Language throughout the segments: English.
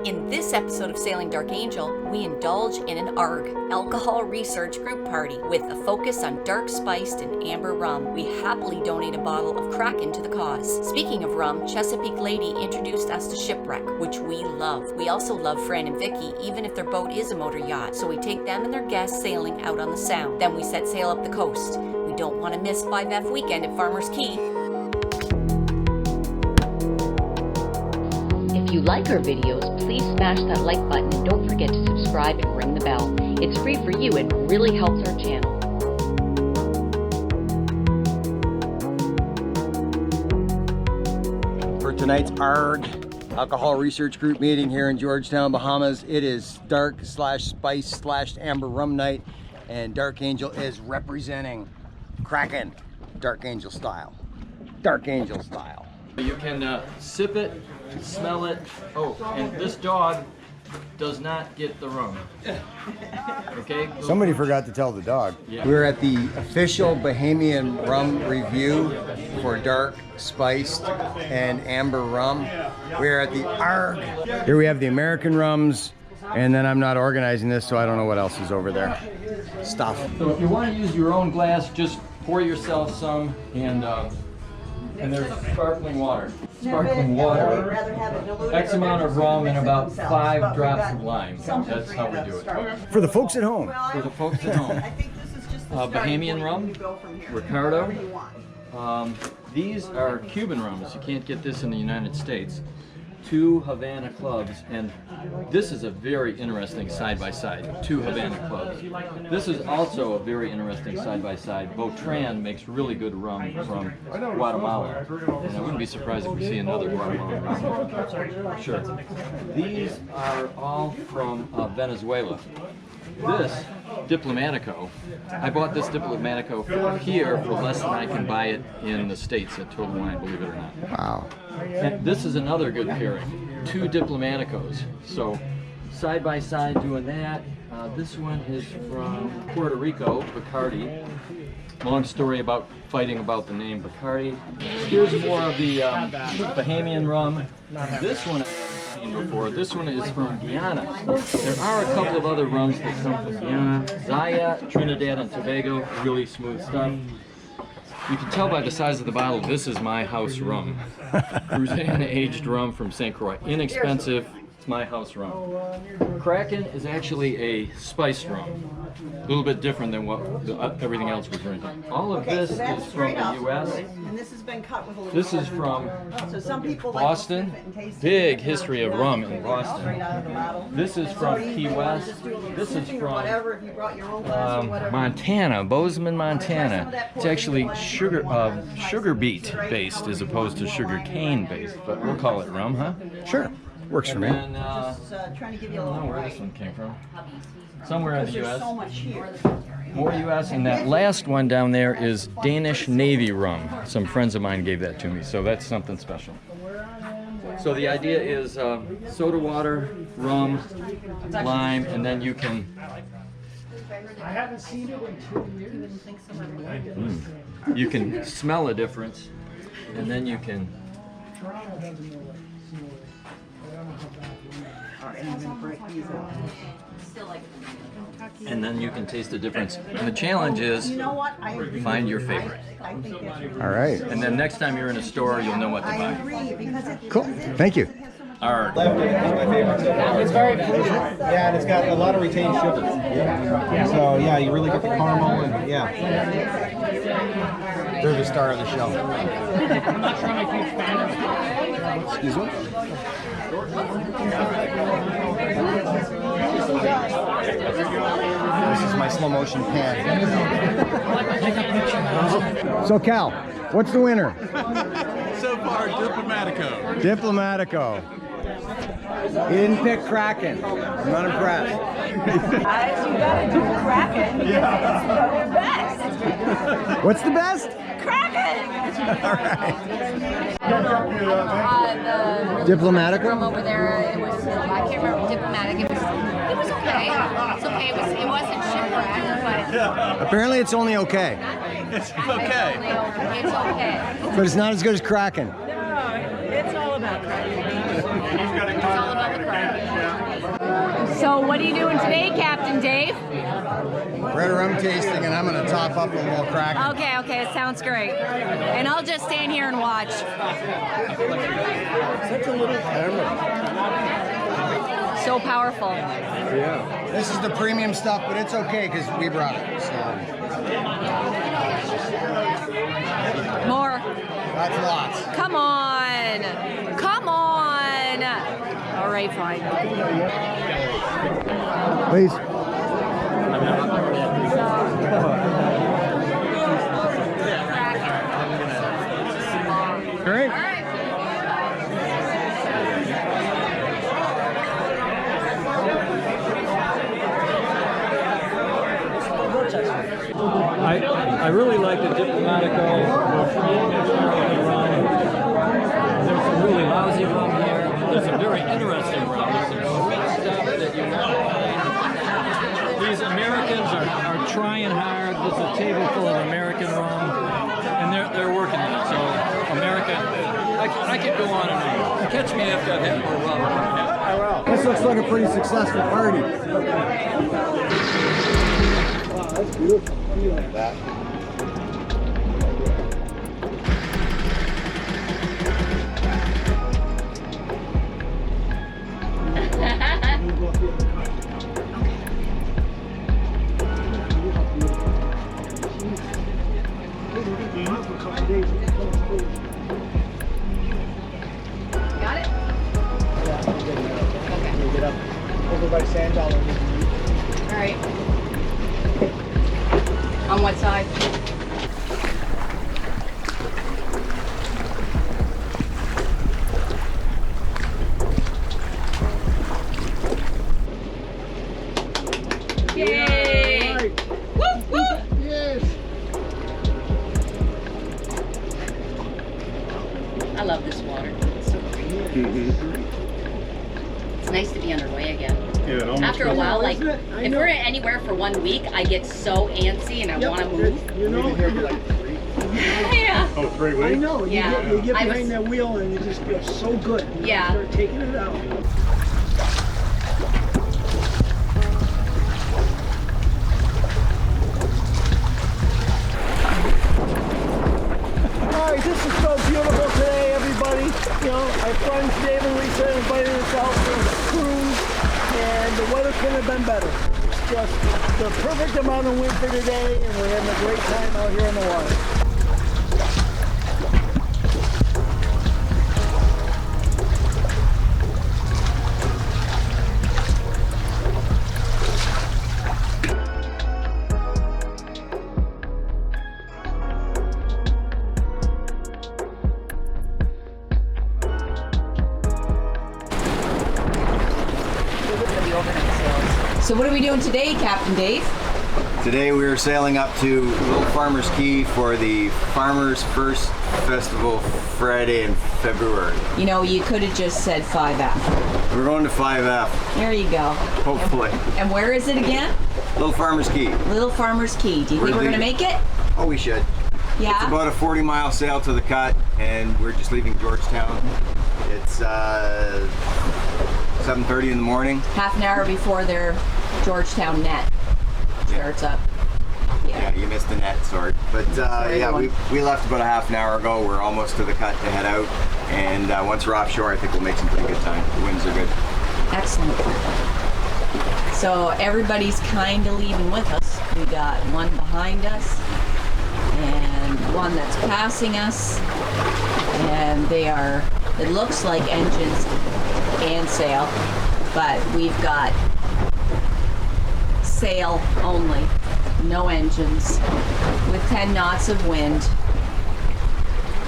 In this episode of Sailing Dark Angel, we indulge in an ARG, alcohol research group party, with a focus on dark spiced and amber rum. We happily donate a bottle of Kraken to the cause. Speaking of rum, Chesapeake Lady introduced us to Shipwreck, which we love. We also love Fran and Vickey, even if their boat is a motor yacht, so we take them and their guests sailing out on the Sound. Then we set sail up the coast. We don't want to miss 5F weekend at Farmers Cay. If you like our videos, please smash that like button and don't forget to subscribe and ring the bell. It's free for you and really helps our channel. For tonight's ARG, Alcohol Research Group meeting here in Georgetown, Bahamas, it is dark/spice/amber rum night, and Dark Angel is representing Kraken, Dark Angel style. Dark Angel style. You can sip it, smell it. Oh, and this dog does not get the rum. Okay? Somebody forgot to tell the dog. Yeah. We're at the official Bahamian rum review for dark, spiced, and amber rum. We're at the ARG. Here we have the American rums, and then I'm not organizing this, so I don't know what else is over there. Stuff. So if you want to use your own glass, just pour yourself some, and there's sparkling water. Sparkling water, X amount of rum and about 5 drops of lime. That's how we do it. For the folks at home. For the folks at home. Bahamian rum, Ricardo. These are Cuban rums. You can't get this in the United States. 2 Havana clubs, and this is a very interesting side-by-side. 2 Havana clubs. This is also a very interesting side-by-side. Botran makes really good rum from Guatemala, and I wouldn't be surprised if we see another Guatemalan rum. Sure. These are all from Venezuela. This Diplomatico, I bought this Diplomatico here for less than I can buy it in the States at Total Wine, believe it or not. Wow. And this is another good pairing, 2 Diplomaticos. So side by side doing that. This one is from Puerto Rico, Bacardi. Long story about fighting about the name Bacardi. Here's more of the Bahamian rum. This one before. This one is from Guyana. There are a couple of other rums that come from Guyana. Zaya, Trinidad and Tobago, really smooth stuff. You can tell by the size of the bottle, this is my house rum. Cruzan aged rum from St. Croix. Inexpensive, it's my house rum. Kraken is actually a spiced rum. A little bit different than what everything else we're drinking. All of this is from the U.S. And this has been cut with a little This is from so some people Boston. Big history of rum in Boston. This is from Key West. This is from Montana, Bozeman, Montana. It's actually sugar beet based as opposed to sugar cane based, but we'll call it rum, huh? Sure. Works for me. And trying to give I you a don't know little where this one came from. Somewhere in the There's U.S. so much here. More U.S. And that last one down there is Danish Navy rum. Some friends of mine gave that to me, so that's something special. So the idea is soda water, rum, lime, and then you can. I haven't seen it in 2 years. You can smell a difference, and then you can. And then you can taste the difference. And the challenge is find your favorite. All right. And then next time you're in a store, you'll know what to buy. Cool. Thank you. All right. It's very fruity. Yeah, and it's got a lot of retained sugar. So yeah, you really get the caramel and yeah. They're the star of the show. I'm not sure I'm a huge fan of it. Excuse me? This is my slow motion pan. So Cal, what's the winner? So far, Diplomatico. Diplomatico. He didn't pick Kraken. I'm not impressed. Guys, you gotta do Kraken because it's the best. What's the best? Kraken! All right. The Diplomatico? room over there, it was, I can't remember, Diplomatic, it was okay. It's okay, it wasn't Shipwreck, but Apparently it's only okay. It's okay. it's okay. But it's not as good as Kraken. No, it's all about Kraken. It's all about the crack. So what are you doing today, Captain Dave? Rudder rum tasting, and I'm gonna top up a little crack. Okay, okay, it sounds great. And I'll just stand here and watch. Such a little camera. So powerful. Yeah. This is the premium stuff, but it's okay because we brought it. So. More. That's lots. Come on. Come on. All right, fine. Please. Great. I really like the Diplomatico. There's some really lousy rum here. There's some very interesting rum. There's some sweet stuff that you want to find. These Americans are trying hard. There's a table full of American rum, and they're working on it. So America, I could go on and on. Catch me after I've had more rum. This looks like a pretty successful party. That's beautiful. Like that. Got it? Okay. Get up over by Sand Dollar. All right. On what side? Yay! Right. Woo, woo! Yes. I love this water. It's so green. It's nice to be underway again. After a while, like, if we're anywhere for 1 week, I get so antsy and I want to move. You know, Yeah. Oh, 3 weeks? I know. Yeah. You get I behind was- that wheel and it just feels so good. You Yeah. Start taking it out. All right, this is so beautiful today, everybody. You know, our friends Dave and Lisa invited us out for a cruise, and the weather couldn't have been better. It's just the perfect amount of wind for today, and we're having a great time out here in the water. So what are we doing today, Captain Dave? Today we are sailing up to Little Farmers Cay for the Farmers First Festival Friday in February. You know, you could have just said 5F. We're going to 5F, There you go. hopefully. And where is it again? Little Farmers Cay. Little Farmers Cay. Do you think we're going to make it? Oh, we should. It's Yeah? about a 40-mile sail to the cut, and we're just leaving Georgetown. It's 7:30 in the morning. Half an hour before their Georgetown net starts up. Yeah, you missed the net start. But Sorry, yeah, everyone. we left about a half an hour ago. We're almost to the cut to head out. And once we're offshore, I think we'll make some pretty good time. The winds are good. Excellent. So everybody's kind of leaving with us. We got one behind us and one that's passing us. And they are, it looks like engines and sail, but we've got sail only, no engines, with 10 knots of wind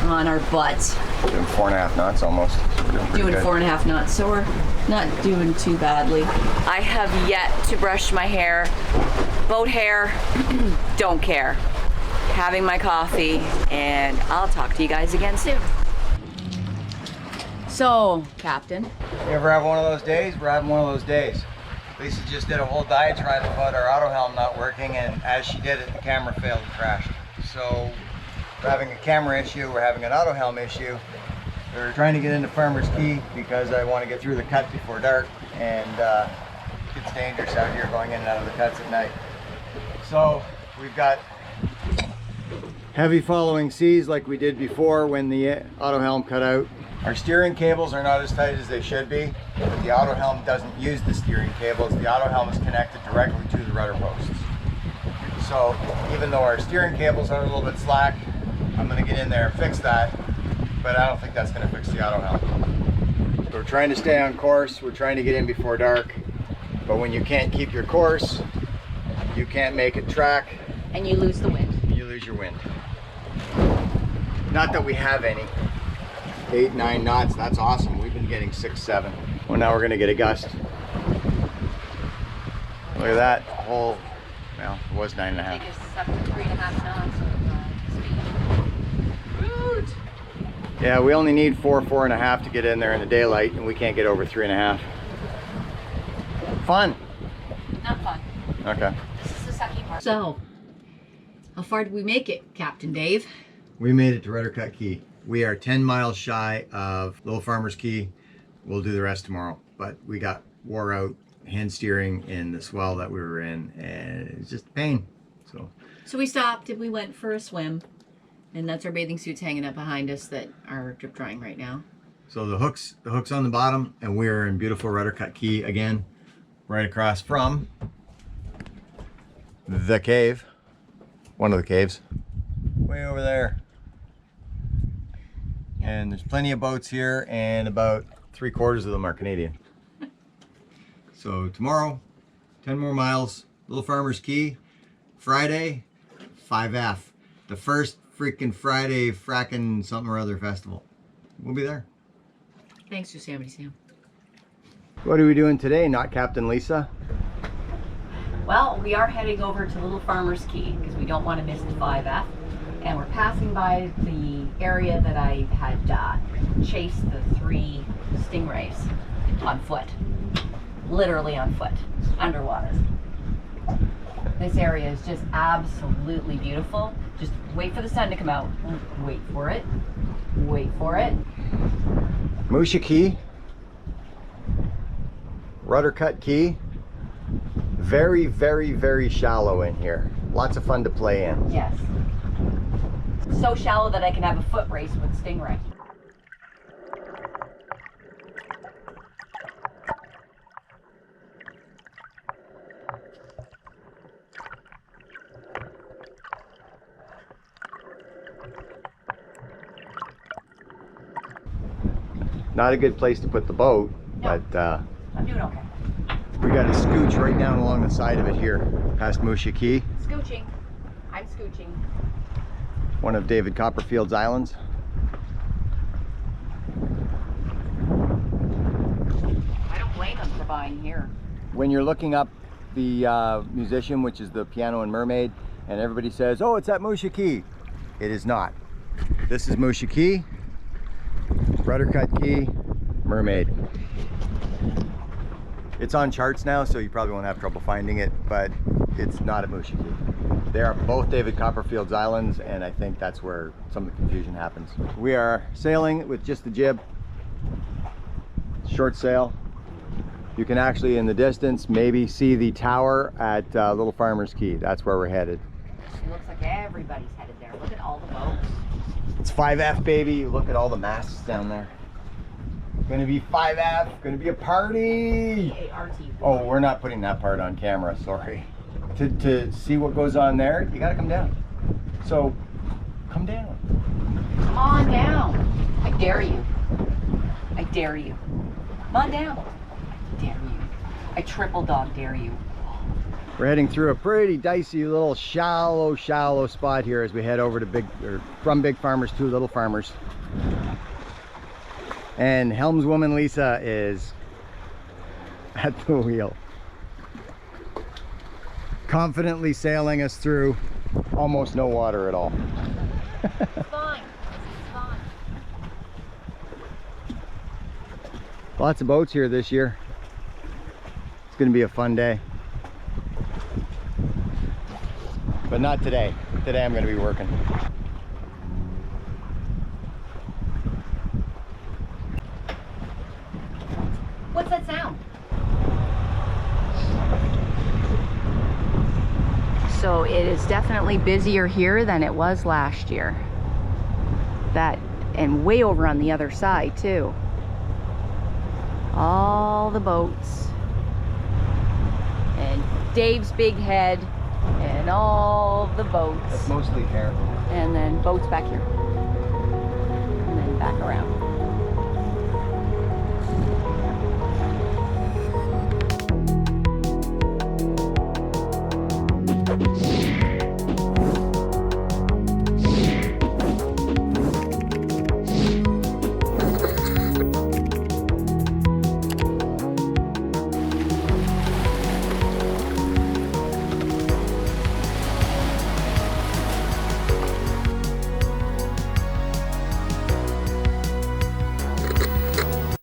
on our butts. Doing 4.5 knots almost. Doing 4.5 knots, so we're not doing too badly. I have yet to brush my hair. Boat hair, don't care. Having my coffee, and I'll talk to you guys again soon. So, Captain. You ever have one of those days? We're having one of those days. Lisa just did a whole diatribe about our auto helm not working, and as she did it, the camera failed and crashed. So we're having a camera issue, we're having an auto helm issue, We're trying to get into Farmers Cay because I want to get through the cut before dark, and it's dangerous out here going in and out of the cuts at night. So we've got heavy following seas like we did before when the auto helm cut out. Our steering cables are not as tight as they should be, but the auto helm doesn't use the steering cables. The auto helm is connected directly to the rudder posts. So even though our steering cables are a little bit slack, I'm going to get in there and fix that, but I don't think that's going to fix the auto helm. So we're trying to stay on course. We're trying to get in before dark, but when you can't keep your course, you can't make it track. And you lose the wind. You lose your wind. Not that we have any. 8, 9 knots, that's awesome. We've been getting 6, 7. Well, now we're gonna get a gust. Look at that whole, well, it was 9.5. I think it's up to 3.5 knots of speed. Root! Yeah, we only need 4, 4.5 to get in there in the daylight, and we can't get over 3.5. Fun. Not fun. Okay. This is the sucky part. So, how far did we make it, Captain Dave? We made it to Rudder Cut Cay. We are 10 miles shy of Little Farmers Cay. We'll do the rest tomorrow, but we got wore out hand steering in the swell that we were in, and it's just a pain. So we stopped and we went for a swim, and that's our bathing suits hanging up behind us that are drip drying right now. So the hook's on the bottom, and we're in beautiful Rudder Cut Cay again, right across from the cave, one of the caves, way over there. And there's plenty of boats here, and about 3/4 of them are Canadian. So tomorrow, 10 more miles, Little Farmers Cay, Friday, 5F. The first freaking Friday frackin' something or other festival. We'll be there. Thanks, Yosemite Sam. What are we doing today, not Captain Lisa? Well, we are heading over to Little Farmers Cay because we don't want to miss the 5F. And we're passing by the area that I had chased the 3 stingrays on foot. Literally on foot, underwater. This area is just absolutely beautiful. Just wait for the sun to come out. Wait for it. Wait for it. Musha Cay, Rudder Cut Cay. Very, very, very shallow in here. Lots of fun to play in. Yes. So shallow that I can have a foot race with stingray. Not a good place to put the boat, No. but I'm doing okay. we got to scooch right down along the side of it here, past Musha Cay, Scooching. I'm scooching. one of David Copperfield's islands. I don't blame them for buying here. When you're looking up the musician, which is the Piano and Mermaid, and everybody says, oh, it's at Musha Cay. It is not. This is Musha Cay, Rudder Cut Cay, Mermaid. It's on charts now, so you probably won't have trouble finding it, but it's not at Musha Cay. They are both David Copperfield's islands, and I think that's where some of the confusion happens. We are sailing with just the jib, short sail. You can actually, in the distance, maybe see the tower at Little Farmers Cay. That's where we're headed. It looks like everybody's headed there. Look at all the boats. It's 5F, baby. Look at all the masts down there. Gonna be 5F, gonna be a party. ARG. Oh, we're not putting that part on camera, sorry. To see what goes on there, you gotta come down. So, come down. Come on down. I dare you. I dare you. Come on down. I dare you. I triple dog dare you. We're heading through a pretty dicey little shallow spot here as we head over to from Big Farmers to Little Farmers. And helmswoman Lisa is at the wheel, confidently sailing us through almost no water at all. It's fine. It's fine. Lots of boats here this year. It's going to be a fun day. But not today. Today I'm going to be working. So it is definitely busier here than it was last year. That, and way over on the other side too. All the boats. And Dave's big head. And all the boats. That's mostly hair. And then boats back here. And then back around.